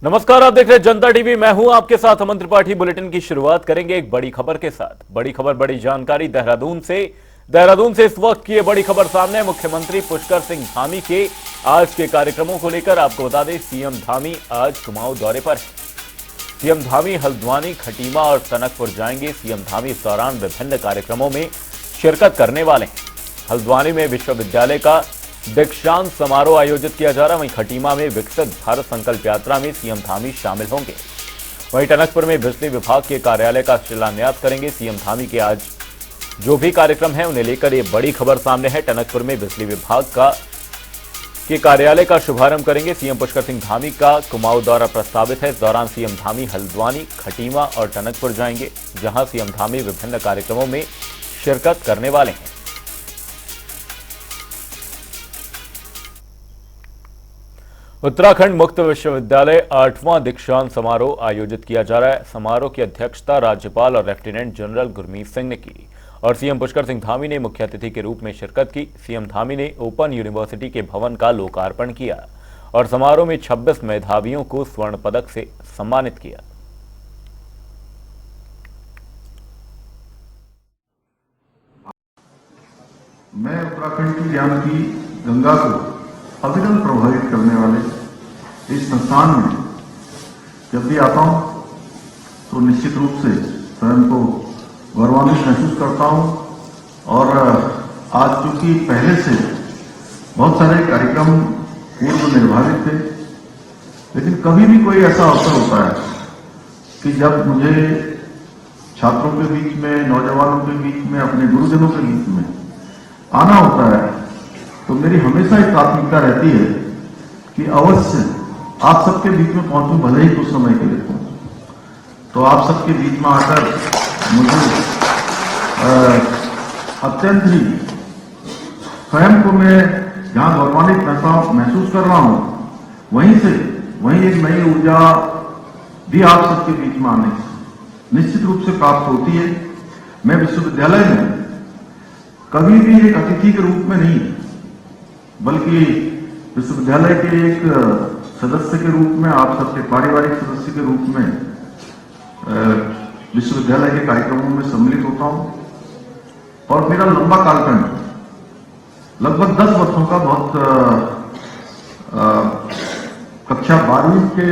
नमस्कार, आप देख रहे हैं जनता टीवी। मैं हूं आपके साथ अमन त्रिपाठी। बुलेटिन की शुरुआत करेंगे एक बड़ी खबर के साथ। बड़ी खबर, बड़ी जानकारी देहरादून से इस वक्त की ये बड़ी खबर सामने है। मुख्यमंत्री पुष्कर सिंह धामी के आज के कार्यक्रमों को लेकर आपको बता दें, सीएम धामी आज कुमाऊं दौरे पर है। सीएम धामी हल्द्वानी, खटीमा और टनकपुर जाएंगे। सीएम धामी इस दौरान विभिन्न कार्यक्रमों में शिरकत करने वाले हैं। हल्द्वानी में विश्वविद्यालय का दीक्षांत समारोह आयोजित किया जा रहा है। वहीं खटीमा में विकसित भारत संकल्प यात्रा में सीएम धामी शामिल होंगे। वहीं टनकपुर में बिजली विभाग के कार्यालय का शिलान्यास करेंगे सीएम धामी। के आज जो भी कार्यक्रम है उन्हें लेकर ये बड़ी खबर सामने है। टनकपुर में बिजली विभाग के कार्यालय का शुभारंभ करेंगे सीएम पुष्कर सिंह धामी। का कुमाऊं दौरा प्रस्तावित है। इस दौरान सीएम धामी हल्द्वानी, खटीमा और टनकपुर जाएंगे, जहां सीएम धामी विभिन्न कार्यक्रमों में शिरकत करने वाले हैं। उत्तराखंड मुक्त विश्वविद्यालय 8वां दीक्षांत समारोह आयोजित किया जा रहा है। समारोह की अध्यक्षता राज्यपाल और लेफ्टिनेंट जनरल गुरमीत सिंह ने की और सीएम पुष्कर सिंह धामी ने मुख्य अतिथि के रूप में शिरकत की। सीएम धामी ने ओपन यूनिवर्सिटी के भवन का लोकार्पण किया और समारोह में 26 मेधावियों को स्वर्ण पदक से सम्मानित किया। मैं उत्तराखंड की ज्ञान की गंगा को अविरल प्रभावित करने वाले इस संस्थान में जब भी आता हूं तो निश्चित रूप से स्वयं को गौरवान्वित महसूस करता हूं। और आज चूंकि पहले से बहुत सारे कार्यक्रम पूर्व निर्धारित थे, लेकिन कभी भी कोई ऐसा अवसर होता है कि जब मुझे छात्रों के बीच में, नौजवानों के बीच में, अपने गुरुजनों के बीच में आना होता है, तो मेरी हमेशा एक प्राथमिकता रहती है कि अवश्य आप सबके बीच में पहुंचूं, भले ही कुछ समय के लिए पहुंचूं। तो आप सबके बीच में आकर मुझे अत्यंत ही स्वयं को मैं जहां गौरवान्वित महसूस कर रहा हूं, वहीं एक नई ऊर्जा भी आप सबके बीच में आने से निश्चित रूप से प्राप्त होती है। मैं विश्वविद्यालय में कभी भी एक अतिथि के रूप में नहीं, बल्कि विश्वविद्यालय के एक सदस्य के रूप में, आप सबके पारिवारिक सदस्य के रूप में विश्वविद्यालय के कार्यक्रमों में सम्मिलित होता हूं। और मेरा लंबा कालखंड, लगभग 10 वर्षों का, बहुत कक्षा 12वीं के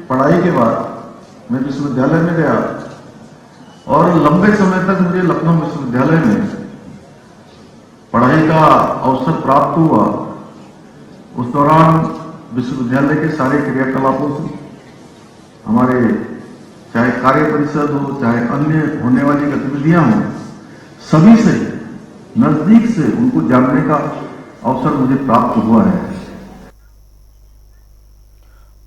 पढ़ाई के बाद मैं विश्वविद्यालय में गया और लंबे समय तक मुझे लखनऊ विश्वविद्यालय में पढ़ाई का अवसर प्राप्त हुआ। उस दौरान विश्वविद्यालय के सारे क्रियाकलापों से, हमारे चाहे कार्य परिषद हो, चाहे अन्य होने वाली गतिविधियां हों, सभी से नजदीक से उनको जानने का अवसर मुझे प्राप्त हुआ है।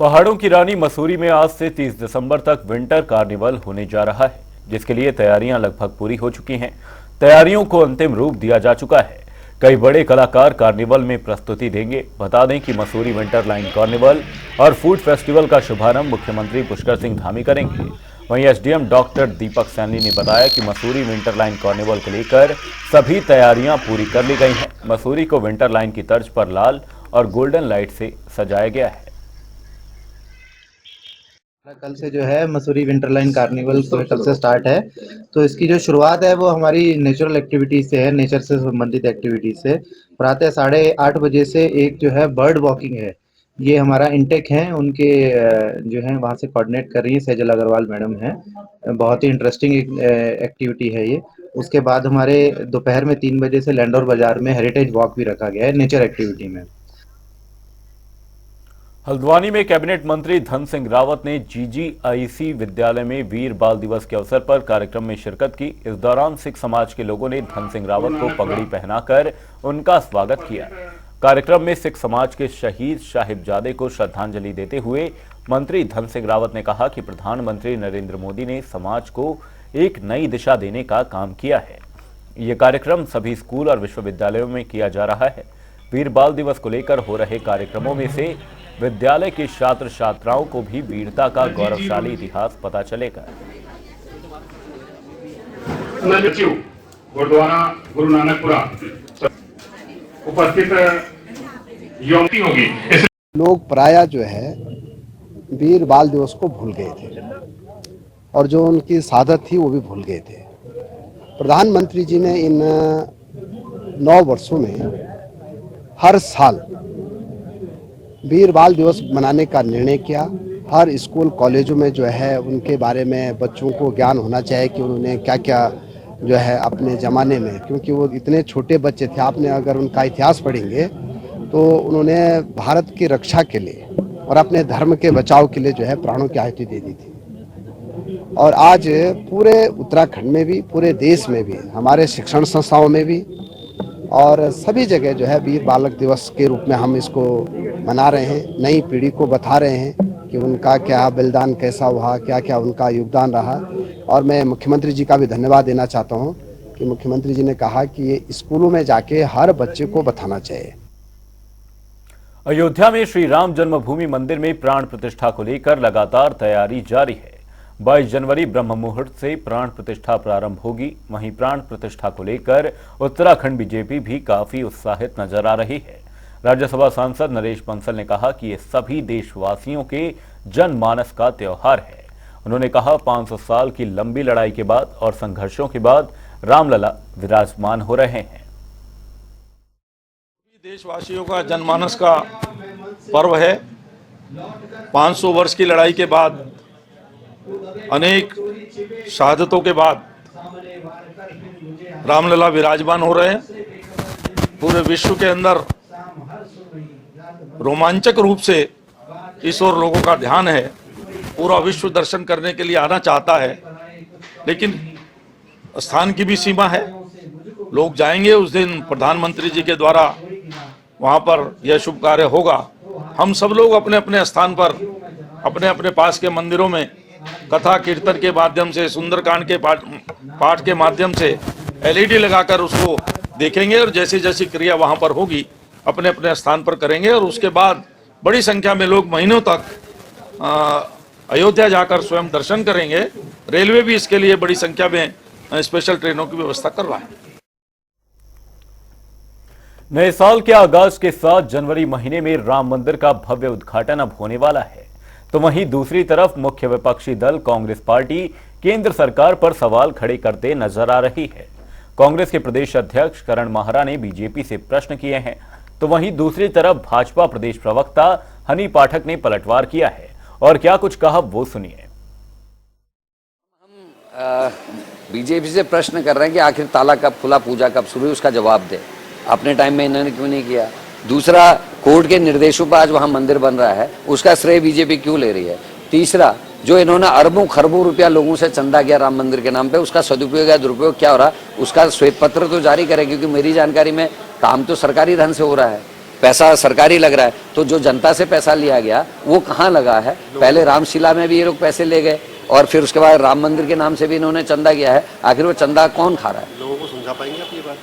पहाड़ों की रानी मसूरी में आज से 30 दिसंबर तक विंटर कार्निवल होने जा रहा है, जिसके लिए तैयारियां लगभग पूरी हो चुकी हैं। तैयारियों को अंतिम रूप दिया जा चुका है। कई बड़े कलाकार कार्निवल में प्रस्तुति देंगे। बता दें कि मसूरी विंटर लाइन कार्निवल और फूड फेस्टिवल का शुभारंभ मुख्यमंत्री पुष्कर सिंह धामी करेंगे। वहीं एसडीएम डॉक्टर दीपक सैनी ने बताया कि मसूरी विंटर लाइन कार्निवल को लेकर सभी तैयारियां पूरी कर ली गई हैं। मसूरी को विंटर लाइन की तर्ज पर लाल और गोल्डन लाइट से सजाया गया है। कल से जो है मसूरी विंटरलाइन कार्निवल कल से स्टार्ट है। तो इसकी जो शुरुआत है वो हमारी नेचुरल एक्टिविटीज से है, नेचर से संबंधित एक्टिविटीज से। प्रातः 8:30 बजे से एक जो है बर्ड वॉकिंग है, ये हमारा इंटेक है, उनके जो है वहाँ से कोऑर्डिनेट कर रही है सेजल अग्रवाल मैडम है। बहुत ही इंटरेस्टिंग एक्टिविटी है ये। उसके बाद हमारे दोपहर में 3 बजे से लैंडोर बाजार में हेरिटेज वॉक भी रखा गया है नेचर एक्टिविटी में। हल्द्वानी में कैबिनेट मंत्री धन सिंह रावत ने जीजीआईसी विद्यालय में वीर बाल दिवस के अवसर पर कार्यक्रम में शिरकत की। इस दौरान सिख समाज के लोगों ने धन सिंह रावत को पगड़ी पहनाकर उनका स्वागत किया। कार्यक्रम में सिख समाज के शहीद साहिबजादे को श्रद्धांजलि देते हुए मंत्री धन सिंह रावत ने कहा कि प्रधानमंत्री नरेंद्र मोदी ने समाज को एक नई दिशा देने का काम किया है। ये कार्यक्रम सभी स्कूल और विश्वविद्यालयों में किया जा रहा है। वीर बाल दिवस को लेकर हो रहे कार्यक्रमों में से विद्यालय के छात्र छात्राओं को भी वीरता का गौरवशाली इतिहास पता चलेगा। गुरुद्वारा गुरु नानकपुरा उपस्थित होगी। लोग प्रायः जो है वीर बाल दिवस को भूल गए थे और जो उनकी शहादत थी वो भी भूल गए थे। प्रधानमंत्री जी ने इन 9 वर्षों में हर साल वीर बाल दिवस मनाने का निर्णय किया। हर स्कूल कॉलेजों में जो है उनके बारे में बच्चों को ज्ञान होना चाहिए कि उन्होंने क्या क्या जो है अपने ज़माने में, क्योंकि वो इतने छोटे बच्चे थे, आपने अगर उनका इतिहास पढ़ेंगे तो उन्होंने भारत की रक्षा के लिए और अपने धर्म के बचाव के लिए जो है प्राणों की आहुति दे दी थी। और आज पूरे उत्तराखंड में भी, पूरे देश में भी, हमारे शिक्षण संस्थाओं में भी और सभी जगह जो है वीर बालक दिवस के रूप में हम इसको मना रहे हैं। नई पीढ़ी को बता रहे हैं कि उनका क्या बलिदान कैसा हुआ, क्या क्या उनका योगदान रहा। और मैं मुख्यमंत्री जी का भी धन्यवाद देना चाहता हूं कि मुख्यमंत्री जी ने कहा कि ये स्कूलों में जाके हर बच्चे को बताना चाहिए। अयोध्या में श्री राम जन्मभूमि मंदिर में प्राण प्रतिष्ठा को लेकर लगातार तैयारी जारी है। 22 जनवरी ब्रह्म मुहूर्त से प्राण प्रतिष्ठा प्रारंभ होगी। वहीं प्राण प्रतिष्ठा को लेकर उत्तराखंड बीजेपी भी काफी उत्साहित नजर आ रही है। राज्यसभा सांसद नरेश बंसल ने कहा कि ये सभी देशवासियों के जनमानस का त्योहार है। उन्होंने कहा 500 साल की लंबी लड़ाई के बाद और संघर्षों के बाद रामलला विराजमान हो रहे हैं। देशवासियों का जनमानस का पर्व है। 500 वर्ष की लड़ाई के बाद, अनेक शहादतों के बाद रामलला विराजमान हो रहे हैं। पूरे विश्व के अंदर रोमांचक रूप से इस ओर लोगों का ध्यान है। पूरा विश्व दर्शन करने के लिए आना चाहता है, लेकिन स्थान की भी सीमा है। लोग जाएंगे उस दिन, प्रधानमंत्री जी के द्वारा वहां पर यह शुभ कार्य होगा। हम सब लोग अपने अपने स्थान पर, अपने अपने पास के मंदिरों में कथा कीर्तन के माध्यम से, सुंदरकांड के पाठ के माध्यम से LED लगाकर उसको देखेंगे और जैसी जैसी क्रिया वहां पर होगी अपने अपने स्थान पर करेंगे। और उसके बाद बड़ी संख्या में लोग महीनों तक अयोध्या जाकर स्वयं दर्शन करेंगे। रेलवे भी इसके लिए बड़ी संख्या में स्पेशल ट्रेनों की व्यवस्था कर रहा है। नए साल के आगाज के साथ जनवरी महीने में राम मंदिर का भव्य उद्घाटन अब होने वाला है। तो वहीं दूसरी तरफ मुख्य विपक्षी दल कांग्रेस पार्टी केंद्र सरकार पर सवाल खड़े करते नजर आ रही है। कांग्रेस के प्रदेश अध्यक्ष करण माहरा ने बीजेपी से प्रश्न किए हैं, तो वहीं दूसरी तरफ भाजपा प्रदेश प्रवक्ता हनी पाठक ने पलटवार किया है और क्या कुछ कहा वो सुनिए। बीजेपी से प्रश्न कर रहे हैं कि आखिर ताला कब खुला, पूजा कब शुरू हुई, उसका जवाब दे। अपने टाइम में इन्होंने क्यों नहीं किया? दूसरा, कोर्ट के निर्देशों पर आज वहां मंदिर बन रहा है, उसका श्रेय बीजेपी क्यों ले रही है? तीसरा, जो इन्होंने अरबों खरबों रुपया लोगों से चंदा किया राम मंदिर के नाम पे, उसका सदुपयोग या दुरुपयोग क्या हो रहा, उसका श्वेत पत्र तो जारी करे, क्योंकि मेरी जानकारी में काम तो सरकारी धन से हो रहा है, पैसा सरकारी लग रहा है। तो जो जनता से पैसा लिया गया वो कहाँ लगा है? पहले रामशिला में भी ये लोग पैसे ले गए और फिर उसके बाद राम मंदिर के नाम से भी इन्होंने चंदा किया है। आखिर वो चंदा कौन खा रहा है? लोगों को समझा पाएंगे आप ये बात?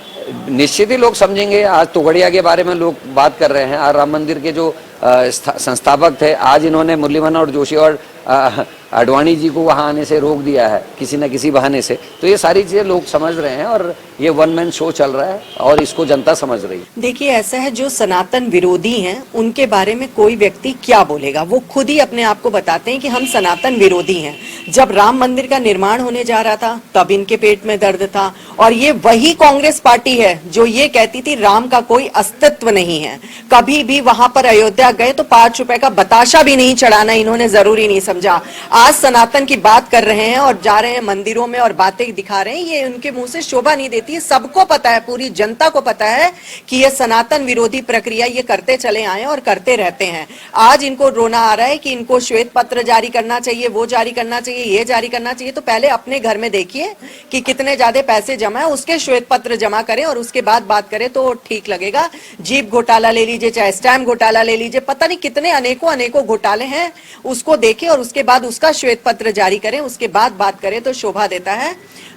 निश्चित ही लोग समझेंगे। आज तोगड़िया के बारे में लोग बात कर रहे हैं। आज राम मंदिर के जो संस्थापक थे, आज इन्होंने मुरली मनोहर जोशी और आडवाणी जी को वहां आने से रोक दिया है किसी न किसी बहाने से। तो ये सारी चीजें लोग समझ रहे हैं और ये वन मैन शो चल रहा है और इसको जनता समझ रही है। देखिए, ऐसा है, जो सनातन विरोधी हैं उनके बारे में कोई व्यक्ति क्या बोलेगा? वो खुद ही अपने आप को बताते हैं कि हम सनातन विरोधी हैं। जब राम मंदिर का निर्माण होने जा रहा था तब इनके पेट में दर्द था, और ये वही कांग्रेस पार्टी है जो ये कहती थी राम का कोई अस्तित्व नहीं है। कभी भी वहां पर अयोध्या गए तो 5 रुपए का बताशा भी नहीं चढ़ाना इन्होंने जरूरी नहीं समझा। आज सनातन की बात कर रहे हैं और जा रहे हैं मंदिरों में और बातें दिखा रहे हैं, ये उनके मुंह से शोभा नहीं देती है। सबको पता है, पूरी जनता को पता है कि ये सनातन विरोधी प्रक्रिया ये करते चले आए और करते रहते हैं। आज इनको रोना आ रहा है कि इनको श्वेत पत्र जारी करना चाहिए, वो जारी करना चाहिए, ये जारी करना चाहिए। तो पहले अपने घर में देखिए कि कितने ज्यादा पैसे जमा है, उसके श्वेत पत्र जमा करें और उसके बाद बात करें तो ठीक लगेगा। जीप घोटाला ले लीजिए, चाहे स्टैम्प घोटाला ले लीजिए, पता नहीं कितने अनेकों घोटाले हैं, उसको देखें और उसके बाद उसका श्वेत पत्र जारी करें, उसके बाद बात करें तो शोभा देता है।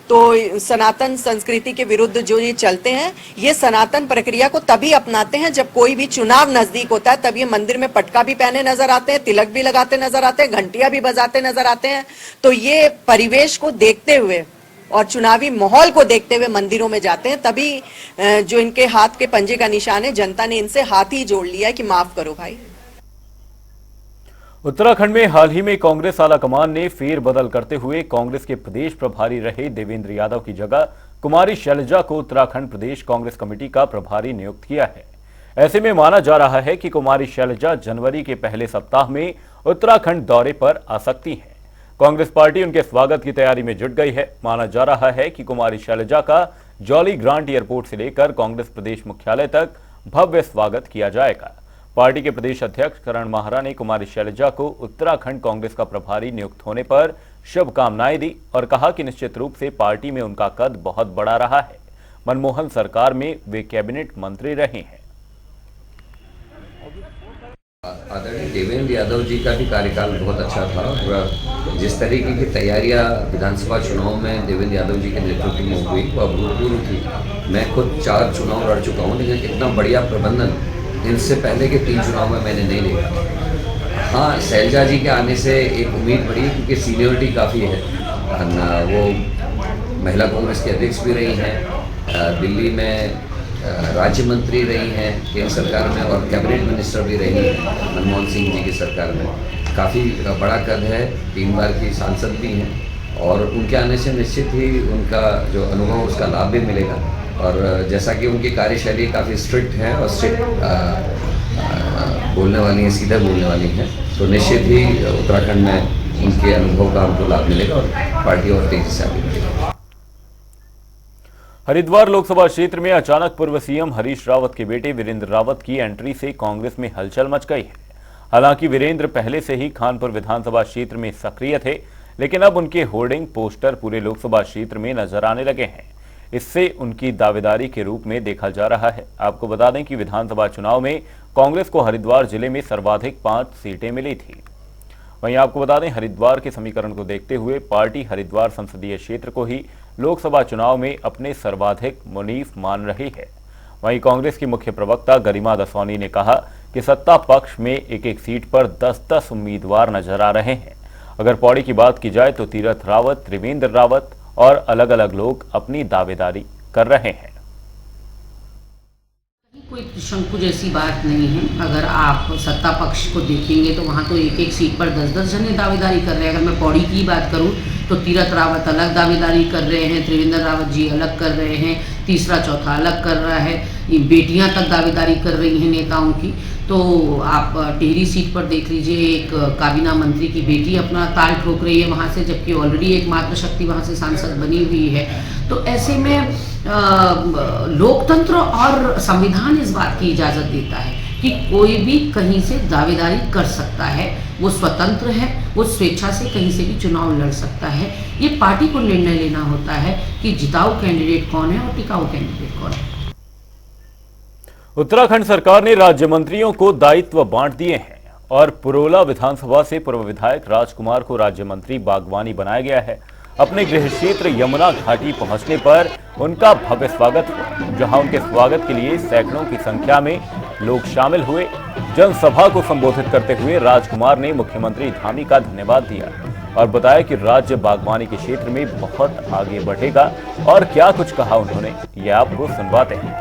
तो सनातन संस्कृति के विरुद्ध जो ये चलते हैं, ये सनातन प्रक्रिया को तभी अपनाते हैं जब कोई भी चुनाव नजदीक होता है। तब ये मंदिर में पटका भी पहने नजर आते हैं, तिलक भी लगाते नजर आते हैं, घंटियां भी बजाते नजर आते हैं। तो ये परिवेश को देखते हुए और चुनावी माहौल को देखते हुए मंदिरों में जाते हैं। तभी जो इनके हाथ के पंजे का निशान है, जनता ने इनसे हाथ ही जोड़ लिया है कि माफ करो भाई। उत्तराखंड में हाल ही में कांग्रेस आलाकमान ने फेरबदल करते हुए कांग्रेस के प्रदेश प्रभारी रहे देवेंद्र यादव की जगह कुमारी शैलजा को उत्तराखंड प्रदेश कांग्रेस कमेटी का प्रभारी नियुक्त किया है। ऐसे में माना जा रहा है कि कुमारी शैलजा जनवरी के पहले सप्ताह में उत्तराखंड दौरे पर आ सकती हैं। कांग्रेस पार्टी उनके स्वागत की तैयारी में जुट गई है। माना जा रहा है कि कुमारी शैलजा का जॉली ग्रांट एयरपोर्ट से लेकर कांग्रेस प्रदेश मुख्यालय तक भव्य स्वागत किया जाएगा। पार्टी के प्रदेश अध्यक्ष करण माहरा ने कुमारी शैलजा को उत्तराखंड कांग्रेस का प्रभारी नियुक्त होने पर शुभकामनाएं दी और कहा कि निश्चित रूप से पार्टी में उनका कद बहुत बड़ा रहा है। मनमोहन सरकार में वे कैबिनेट मंत्री रहे हैं। आदरणीय देवेंद्र यादव जी का भी कार्यकाल बहुत अच्छा था और जिस तरीके की तैयारियां विधानसभा चुनाव में देवेंद्र यादव जी के नेतृत्व में हुई वह अभूतपूर्व थी। मैं खुद 4 चुनाव लड़ चुका हूं, लेकिन इतना बढ़िया प्रबंधन इनसे पहले के 3 चुनाव में मैंने नहीं देखा। हाँ, शैलजा जी के आने से एक उम्मीद बढ़ी क्योंकि सीनियरिटी काफ़ी है। वो महिला कांग्रेस के अध्यक्ष भी रही हैं, दिल्ली में राज्य मंत्री रही हैं केंद्र सरकार में और कैबिनेट मिनिस्टर भी रही हैं मनमोहन सिंह जी की सरकार में। काफ़ी बड़ा कद है, 3 बार की सांसद भी हैं और उनके आने से निश्चित ही उनका जो अनुभव उसका लाभ भी मिलेगा। और जैसा कि उनकी कार्यशैली काफ़ी स्ट्रिक्ट है और स्ट्रिक्ट बोलने वाली हैं, सीधा बोलने वाली हैं, तो निश्चित ही उत्तराखंड में उनके अनुभव का हमको लाभ मिलेगा और पार्टी और तेजी से आगे बढ़ेगी। हरिद्वार लोकसभा क्षेत्र में अचानक पूर्व सीएम हरीश रावत के बेटे वीरेंद्र रावत की एंट्री से कांग्रेस में हलचल मच गई है। हालांकि वीरेंद्र पहले से ही खानपुर विधानसभा क्षेत्र में सक्रिय थे, लेकिन अब उनके होर्डिंग पोस्टर पूरे लोकसभा क्षेत्र में नजर आने लगे हैं। इससे उनकी दावेदारी के रूप में देखा जा रहा है। आपको बता दें कि विधानसभा चुनाव में कांग्रेस को हरिद्वार जिले में सर्वाधिक 5 सीटें मिली थी। वहीं आपको बता दें, हरिद्वार के समीकरण को देखते हुए पार्टी हरिद्वार संसदीय क्षेत्र को ही लोकसभा चुनाव में अपने सर्वाधिक मुनीफ मान रही है। वहीं कांग्रेस की मुख्य प्रवक्ता गरिमा दसौनी ने कहा कि सत्ता पक्ष में एक सीट पर 10-10 उम्मीदवार नजर आ रहे हैं। अगर पौड़ी की बात की जाए तो तीरथ रावत, त्रिवेंद्र रावत और अलग अलग लोग अपनी दावेदारी कर रहे हैं। कोई शंकु जैसी बात नहीं है। अगर आप सत्ता पक्ष को देखेंगे तो वहाँ तो एक सीट पर 10-10 जने दावेदारी कर रहे हैं। अगर मैं पौड़ी की बात करूँ तो तीरथ रावत अलग दावेदारी कर रहे हैं, त्रिवेंद्र रावत जी अलग कर रहे हैं, तीसरा चौथा अलग कर रहा है, ये बेटियां तक दावेदारी कर रही हैं नेताओं की। तो आप टिहरी सीट पर देख लीजिए, एक काबीना मंत्री की बेटी अपना ताल ठोक रही है वहाँ से, जबकि ऑलरेडी एक मातृशक्ति वहाँ से सांसद बनी हुई है। तो ऐसे में लोकतंत्र और संविधान इस बात की इजाज़त देता है कि कोई भी कहीं से दावेदारी कर सकता है, वो स्वतंत्र है, वो स्वेच्छा से कहीं से भी चुनाव लड़ सकता है। ये पार्टी को निर्णय लेना होता है कि जिताऊ कैंडिडेट कौन है और टिकाऊ कैंडिडेट कौन है। उत्तराखंड सरकार ने राज्य मंत्रियों को दायित्व बांट दिए हैं और पुरोला विधानसभा से पूर्व विधायक राजकुमार को राज्य मंत्री बागवानी बनाया गया है। अपने गृह क्षेत्र यमुना घाटी पहुंचने पर उनका भव्य स्वागत हुआ, जहां उनके स्वागत के लिए सैकड़ों की संख्या में लोग शामिल हुए। जनसभा को संबोधित करते हुए राजकुमार ने मुख्यमंत्री धामी का धन्यवाद दिया और बताया कि राज्य बागवानी के क्षेत्र में बहुत आगे बढ़ेगा। और क्या कुछ कहा उन्होंने, ये आपको सुनवाते हैं।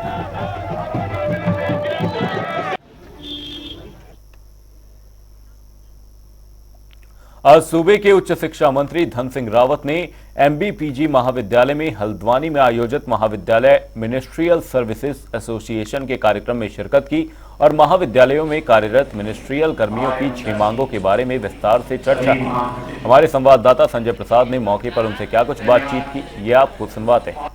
आज सूबे के उच्च शिक्षा मंत्री धन सिंह रावत ने MBPG महाविद्यालय में हल्द्वानी में आयोजित महाविद्यालय मिनिस्ट्रियल सर्विसेज एसोसिएशन के कार्यक्रम में शिरकत की और महाविद्यालयों में कार्यरत मिनिस्ट्रियल कर्मियों की 6 मांगों के बारे में विस्तार से चर्चा की। हमारे संवाददाता संजय प्रसाद ने मौके पर उनसे क्या कुछ बातचीत की, ये आपको सुनवाते हैं।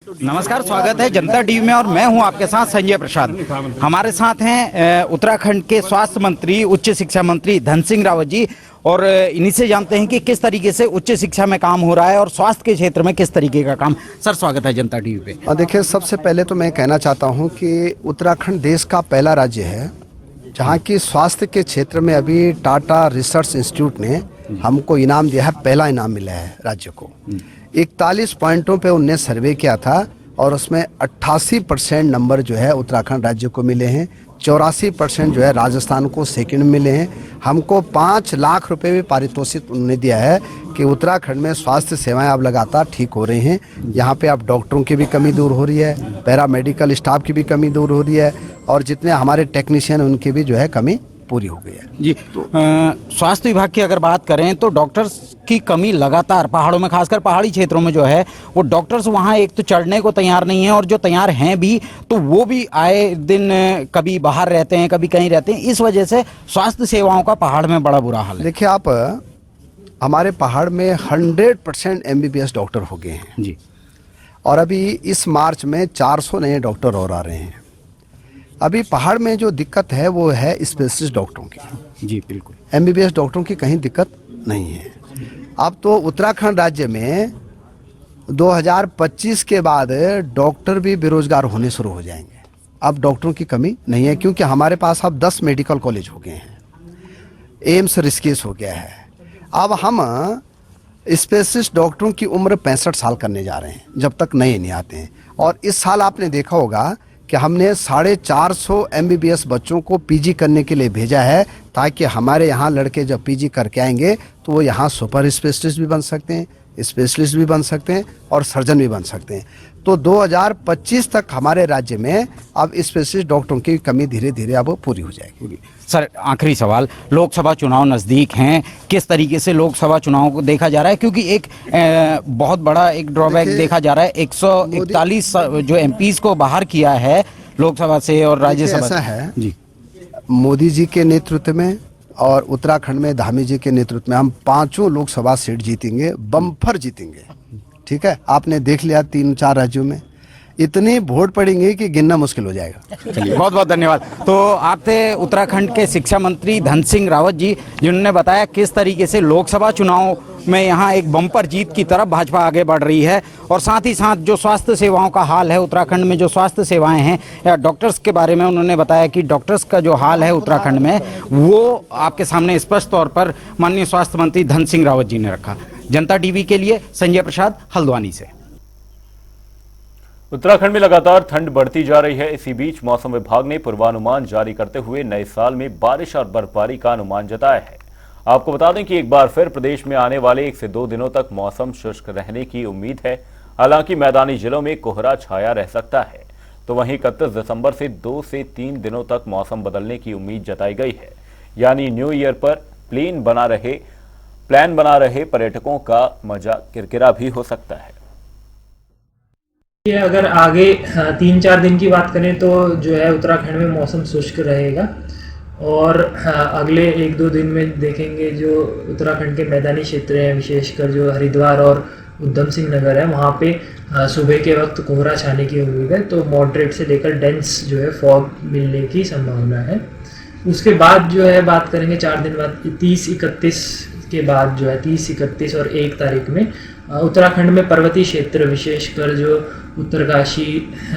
नमस्कार, स्वागत है जनता टीवी में और मैं हूं आपके साथ संजय प्रसाद। हमारे साथ हैं उत्तराखंड के स्वास्थ्य मंत्री, उच्च शिक्षा मंत्री धन सिंह रावत जी, और इन्हीं से जानते हैं कि किस तरीके से उच्च शिक्षा में काम हो रहा है और स्वास्थ्य के क्षेत्र में किस तरीके का काम। सर, स्वागत है जनता टीवी पे। देखिए, सबसे पहले तो मैं कहना चाहता हूं कि उत्तराखंड देश का पहला राज्य है जहां की स्वास्थ्य के क्षेत्र में अभी टाटा रिसर्च इंस्टीट्यूट ने हमको इनाम दिया है। पहला इनाम मिला है राज्य को। 41 पॉइंटों पे उनने सर्वे किया था और उसमें 88% नंबर जो है उत्तराखंड राज्य को मिले हैं। 84% जो है राजस्थान को सेकंड मिले हैं। हमको 5 लाख रुपए भी पारितोषिक उन्होंने दिया है कि उत्तराखंड में स्वास्थ्य सेवाएं अब लगातार ठीक हो रही हैं। यहाँ पे अब डॉक्टरों की भी कमी दूर हो रही है, पैरामेडिकल स्टाफ की भी कमी दूर हो रही है और जितने हमारे टेक्नीशियन उनकी भी जो है कमी पूरी हो गई है। जी स्वास्थ्य विभाग की अगर बात करें तो डॉक्टर्स की कमी लगातार पहाड़ों में, खासकर पहाड़ी क्षेत्रों में जो है वो डॉक्टर्स वहाँ एक तो चढ़ने को तैयार नहीं है, और जो तैयार हैं भी तो वो भी आए दिन कभी बाहर रहते हैं, कभी कहीं रहते हैं। इस वजह से स्वास्थ्य सेवाओं का पहाड़ में बड़ा बुरा हाल है। देखिए आप, हमारे पहाड़ में 100% MBBS डॉक्टर हो गए हैं जी, और अभी इस मार्च में 400 नए डॉक्टर और आ रहे हैं। अभी पहाड़ में जो दिक्कत है वो है स्पेशलिस्ट डॉक्टरों की। जी बिल्कुल, MBBS डॉक्टरों की कहीं दिक्कत नहीं है। अब तो उत्तराखंड राज्य में 2025 के बाद डॉक्टर भी बेरोजगार होने शुरू हो जाएंगे। अब डॉक्टरों की कमी नहीं है, क्योंकि हमारे पास अब 10 मेडिकल कॉलेज हो गए हैं, एम्स ऋषिकेश हो गया है। अब हम स्पेशलिस्ट डॉक्टरों की उम्र 65 साल करने जा रहे हैं जब तक नए नहीं आते हैं। और इस साल आपने देखा होगा कि हमने 450 MBBS बच्चों को PG करने के लिए भेजा है, ताकि हमारे यहाँ लड़के जब PG करके आएंगे तो वो यहाँ सुपर स्पेशलिस्ट भी बन सकते हैं, स्पेशलिस्ट भी बन सकते हैं और सर्जन भी बन सकते हैं। तो 2025 तक हमारे राज्य में अब स्पेशलिस्ट डॉक्टरों की कमी धीरे धीरे अब पूरी हो जाएगी। सर आखिरी सवाल, लोकसभा चुनाव नज़दीक हैं, किस तरीके से लोकसभा चुनाव को देखा जा रहा है? क्योंकि एक बहुत बड़ा एक ड्रॉबैक देखा जा रहा है, 141 जो MPs को बाहर किया है लोकसभा से और राज्यसभा। ऐसा है जी, मोदी जी के नेतृत्व में और उत्तराखंड में धामी जी के नेतृत्व में हम 5 लोकसभा सीट जीतेंगे, बम्पर जीतेंगे। ठीक है, आपने देख लिया 3-4 राज्यों में इतनी वोट पड़ेंगे कि गिनना मुश्किल हो जाएगा। चलिए बहुत बहुत धन्यवाद। तो आप थे उत्तराखंड के शिक्षा मंत्री धन सिंह रावत जी, जिन्होंने बताया किस तरीके से लोकसभा चुनाव में यहाँ एक बम्पर जीत की तरफ भाजपा आगे बढ़ रही है, और साथ ही साथ जो स्वास्थ्य सेवाओं का हाल है उत्तराखंड में, जो स्वास्थ्य सेवाएं हैं या डॉक्टर्स के बारे में उन्होंने बताया कि डॉक्टर्स का जो हाल है उत्तराखंड में वो आपके सामने स्पष्ट तौर पर माननीय स्वास्थ्य मंत्री धन सिंह रावत जी ने रखा। जनता टीवी के लिए संजय प्रसाद, हल्द्वानी से। उत्तराखंड में लगातार ठंड बढ़ती जा रही है। इसी बीच मौसम विभाग ने पूर्वानुमान जारी करते हुए नए साल में बारिश और बर्फबारी का अनुमान जताया है। आपको बता दें कि एक बार फिर प्रदेश में आने वाले 1 से 2 दिनों तक मौसम शुष्क रहने की उम्मीद है। हालांकि मैदानी जिलों में कोहरा छाया रह सकता है, तो वहीं 31 दिसंबर से 2 से 3 दिनों तक मौसम बदलने की उम्मीद जताई गई है। यानी न्यू ईयर पर प्लान बना रहे पर्यटकों का मजा किरकिरा भी हो सकता है। अगर आगे 3-4 दिन की बात करें तो जो है उत्तराखंड में मौसम शुष्क रहेगा, और अगले 1-2 दिन में देखेंगे जो उत्तराखंड के मैदानी क्षेत्र हैं, विशेषकर जो हरिद्वार और उधम सिंह नगर है, वहाँ पे सुबह के वक्त कोहरा छाने की उम्मीद है। तो मॉडरेट से लेकर डेंस जो है फॉग मिलने की संभावना है। उसके बाद जो है बात करेंगे 4 दिन बाद 30-31 के बाद जो है 30, 31 और 1 तारीख में उत्तराखंड में पर्वतीय क्षेत्र, विशेषकर जो उत्तरकाशी,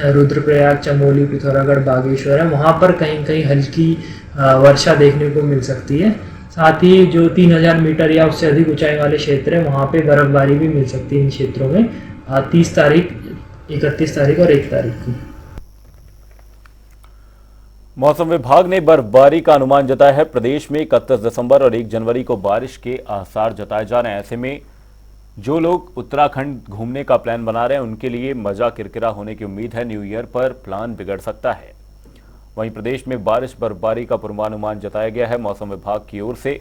रुद्रप्रयाग, चमोली, पिथौरागढ़, बागेश्वर है, वहाँ पर कहीं कहीं हल्की वर्षा देखने को मिल सकती है। साथ ही जो 3000 मीटर या उससे अधिक ऊंचाई वाले क्षेत्र है, वहाँ पे बर्फबारी भी मिल सकती है इन क्षेत्रों में 30 तारीख, 31 तारीख और 1 तारीख को। मौसम विभाग ने बर्फबारी का अनुमान जताया है। प्रदेश में 31 दिसंबर और 1 जनवरी को बारिश के आसार जताए जा रहे हैं। ऐसे में जो लोग उत्तराखंड घूमने का प्लान बना रहे हैं उनके लिए मजा किरकिरा होने की उम्मीद है। न्यू ईयर पर प्लान बिगड़ सकता है। वहीं प्रदेश में बारिश बर्फबारी का पूर्वानुमान जताया गया है। मौसम विभाग की ओर से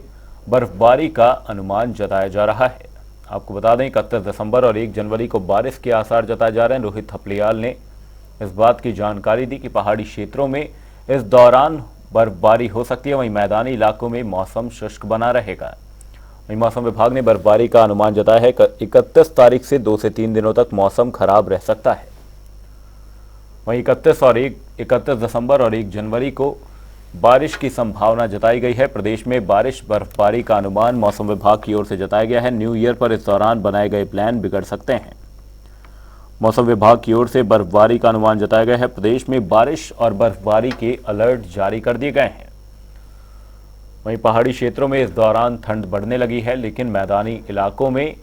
बर्फबारी का अनुमान जताया जा रहा है। आपको बता दें 31 दिसंबर और 1 जनवरी को बारिश के आसार जताए जा रहे हैं। रोहित थपलियाल ने इस बात की जानकारी दी कि पहाड़ी क्षेत्रों में इस दौरान बर्फबारी हो सकती है। वहीं मैदानी इलाकों में मौसम शुष्क बना रहेगा। वहीं मौसम विभाग ने बर्फबारी का अनुमान जताया है। 31 तारीख से 2 से 3 दिनों तक मौसम खराब रह सकता है। वहीं 31 दिसंबर और 1 जनवरी को बारिश की संभावना जताई गई है। प्रदेश में बारिश बर्फबारी का अनुमान मौसम विभाग की ओर से जताया गया है। न्यू ईयर पर इस दौरान बनाए गए प्लान बिगड़ सकते हैं। मौसम विभाग की ओर से बर्फबारी का अनुमान जताया गया है। प्रदेश में बारिश और बर्फबारी के अलर्ट जारी कर दिए गए हैं। वहीं पहाड़ी क्षेत्रों में इस दौरान ठंड बढ़ने लगी है, लेकिन मैदानी इलाकों में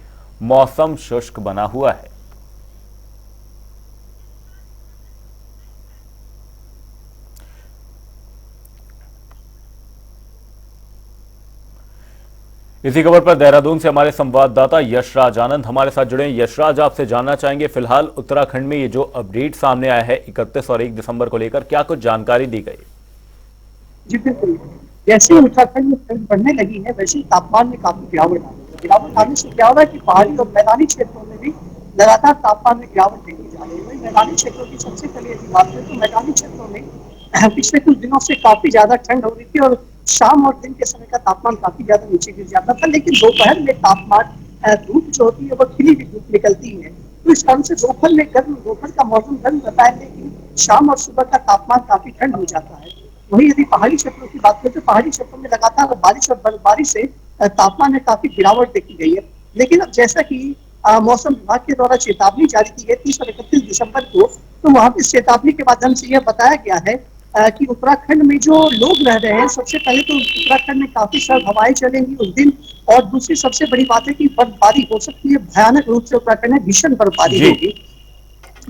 मौसम शुष्क बना हुआ है। इसी खबर पर देहरादून से हमारे संवाददाता यशराज आनंद हमारे साथ जुड़े हैं। यशराज, आपसे जानना चाहेंगे फिलहाल उत्तराखंड में ये जो अपडेट सामने आया है 31 और 1 दिसंबर को लेकर, क्या कुछ जानकारी दी गई? जी बिल्कुल, जैसे ही उत्तराखंड में ठंड बढ़ने लगी है वैसे ही तापमान में काफी गिरावट आ रही है। गिरावट आने से क्या हो रहा है कि पहाड़ी और मैदानी क्षेत्रों में भी लगातार तापमान में गिरावट देखी जा रही है। वही मैदानी क्षेत्रों की सबसे पहले यदि बात करें तो मैदानी क्षेत्रों में पिछले कुछ दिनों से काफी ज्यादा ठंड हो रही थी और शाम और दिन के समय का तापमान काफी ज्यादा नीचे गिर जाता था, लेकिन दोपहर में तापमान धूप जो होती है वो खिली हुई धूप निकलती है, तो इस कारण से दोपहर का मौसम गर्म रहता है, लेकिन शाम और सुबह का तापमान काफी ठंड हो जाता है। वही यदि पहाड़ी क्षेत्रों की बात करें तो पहाड़ी क्षेत्रों में लगातार बारिश और बर्फबारी से तापमान में काफी गिरावट देखी गई है। लेकिन अब जैसा कि मौसम विभाग के द्वारा चेतावनी जारी की है 30 और 31 दिसंबर को, तो वहां पर चेतावनी के माध्यम से यह बताया गया है कि उत्तराखंड में जो लोग रह रहे हैं, सबसे पहले तो उत्तराखंड में काफी सर्द हवाएं चलेंगी उस दिन, और दूसरी सबसे बड़ी बात है कि बर्फबारी हो सकती है, भयानक रूप से उत्तराखंड में भीषण बर्फबारी होगी।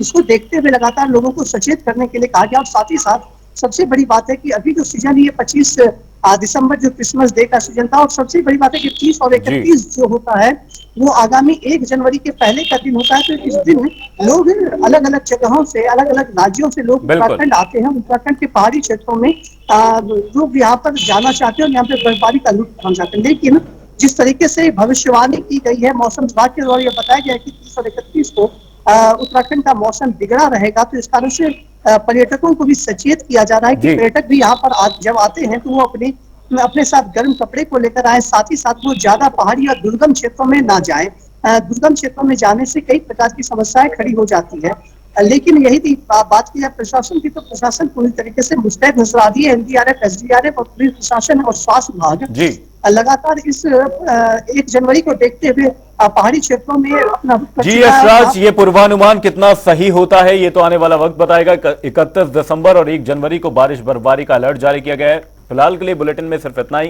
इसको देखते हुए लगातार लोगों को सचेत करने के लिए कहा गया। और साथ ही साथ सबसे बड़ी बात है कि अभी जो सीजन ये 25 दिसंबर जो क्रिसमस डे का सीजन था, और सबसे बड़ी बात है कि 30 और 31 जो होता है वो आगामी 1 जनवरी के पहले का दिन होता है। तो इस दिन लोग अलग अलग जगहों से, अलग अलग राज्यों से लोग उत्तराखंड आते हैं। उत्तराखंड के पहाड़ी क्षेत्रों में लोग यहाँ पर जाना चाहते हैं और यहाँ पे बर्फबारी का लुत्फ उठाना चाहते हैं। लेकिन जिस तरीके से भविष्यवाणी की गई है मौसम विभाग के द्वारा, यह बताया गया है कि 30 और 31 को उत्तराखंड का मौसम बिगड़ा रहेगा। तो इस कारण से पर्यटकों को भी सचेत किया जा रहा है कि पर्यटक भी यहाँ पर जब आते हैं तो वो अपने साथ गर्म कपड़े को लेकर आए, साथ ही साथ वो ज्यादा पहाड़ी और दुर्गम क्षेत्रों में ना जाएं। दुर्गम क्षेत्रों में जाने से कई प्रकार की समस्याएं खड़ी हो जाती है। लेकिन यही थी बात की जाए प्रशासन की, तो प्रशासन पूरी तरीके से मुस्तैद नजर आ रही है। एनडीआरएफ, एसडीआरएफ और पुलिस प्रशासन और स्वास्थ्य विभाग लगातार इस 1 जनवरी को देखते हुए पहाड़ी क्षेत्रों में अपना जी यशराज, ये पूर्वानुमान कितना सही होता है ये तो आने वाला वक्त बताएगा। 31 दिसंबर और 1 जनवरी को बारिश बर्फबारी का अलर्ट जारी किया गया है। फिलहाल के लिए बुलेटिन में सिर्फ इतना ही,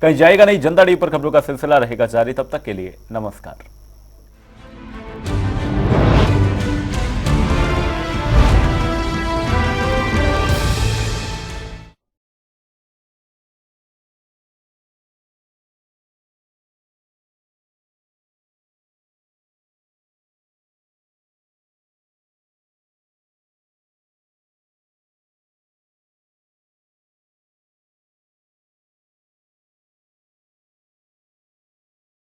कहीं जाएगा नहीं। जनता टीवी पर खबरों का सिलसिला रहेगा जारी, तब तक के लिए नमस्कार।